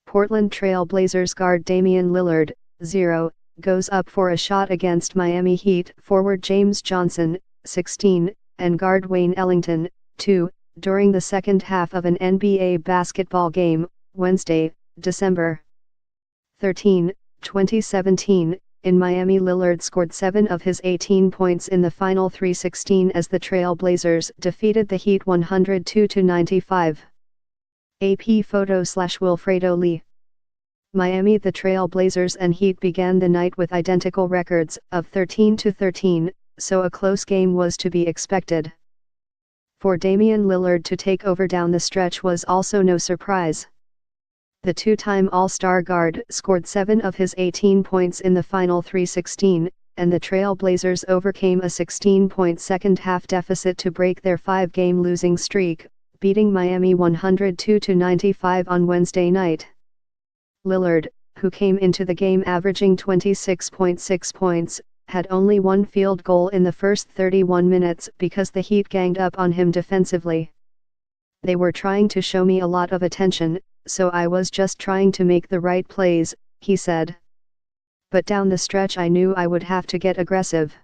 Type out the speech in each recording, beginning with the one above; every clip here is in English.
Portland Trail Blazers guard Damian Lillard, 0, goes up for a shot against Miami Heat forward James Johnson, 16, and guard Wayne Ellington, 2, during the second half of an NBA basketball game, Wednesday, December 13, 2017, in Miami. Lillard scored 7 of his 18 points in the final 3-16 as the Trail Blazers defeated the Heat 102-95. AP photo/Wilfredo Lee. Miami. The Trail Blazers and Heat began the night with identical records of 13-13, so a close game was to be expected. For Damian Lillard to take over down the stretch was also no surprise. The two-time All-Star guard scored 7 of his 18 points in the final 3-16, and the Trail Blazers overcame a 16-point second-half deficit to break their 5-game losing streak, beating Miami 102-95 on Wednesday night. Lillard, who came into the game averaging 26.6 points, had only one field goal in the first 31 minutes because the Heat ganged up on him defensively. "They were trying to show me a lot of attention, so I was just trying to make the right plays," he said. "But down the stretch I knew I would have to get aggressive."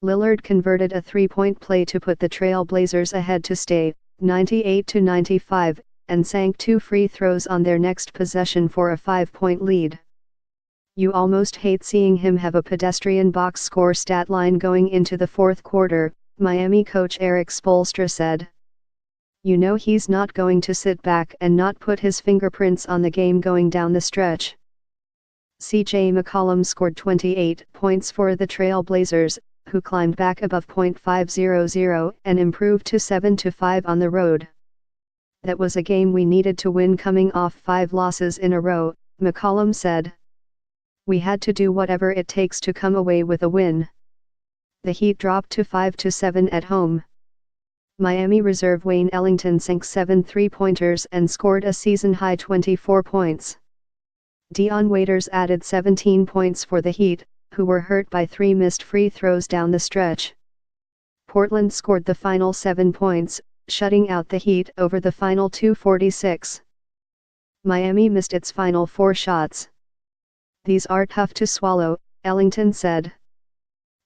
Lillard converted a three-point play to put the Trail Blazers ahead to stay 98-95, and sank 2 free throws on their next possession for a 5-point lead. "You almost hate seeing him have a pedestrian box score stat line going into the fourth quarter," Miami coach Erik Spoelstra said. "You know he's not going to sit back and not put his fingerprints on the game going down the stretch." CJ McCollum scored 28 points for the Trail Blazers, who climbed back above .500 and improved to 7-5 on the road. "That was a game we needed to win coming off 5 losses in a row," McCollum said. "We had to do whatever it takes to come away with a win." The Heat dropped to 5-7 at home. Miami reserve Wayne Ellington sank 7 three-pointers and scored a season-high 24 points. Dion Waiters added 17 points for the Heat, who were hurt by 3 missed free throws down the stretch. Portland scored the final 7 points, shutting out the Heat over the final 2:46. Miami missed its final 4 shots. "These are tough to swallow," Ellington said.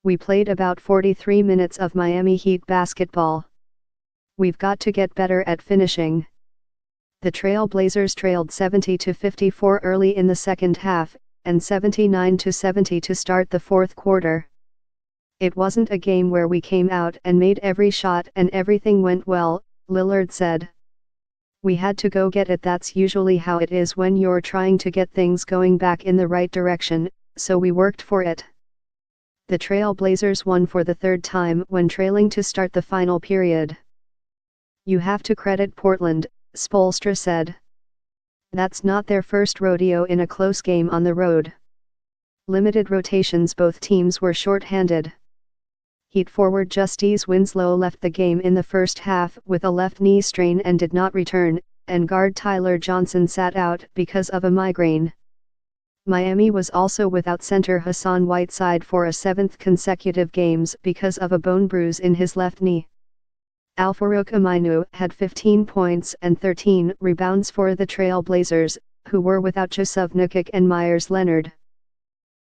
"We played about 43 minutes of Miami Heat basketball. We've got to get better at finishing." The Trail Blazers trailed 70-54 early in the second half, and 79-70 to start the fourth quarter. "It wasn't a game where we came out and made every shot and everything went well," Lillard said. "We had to go get it. That's usually how it is when you're trying to get things going back in the right direction, so we worked for it." The Trail Blazers won for the third time when trailing to start the final period. "You have to credit Portland," Spoelstra said. "That's not their first rodeo in a close game on the road." Limited rotations. Both teams were short-handed. Heat forward Justice Winslow left the game in the first half with a left knee strain and did not return, and guard Tyler Johnson sat out because of a migraine. Miami was also without center Hassan Whiteside for a 7th consecutive games because of a bone bruise in his left knee. Al-Farouq Aminu had 15 points and 13 rebounds for the Trail Blazers, who were without Jusuf Nurkic and Myers Leonard.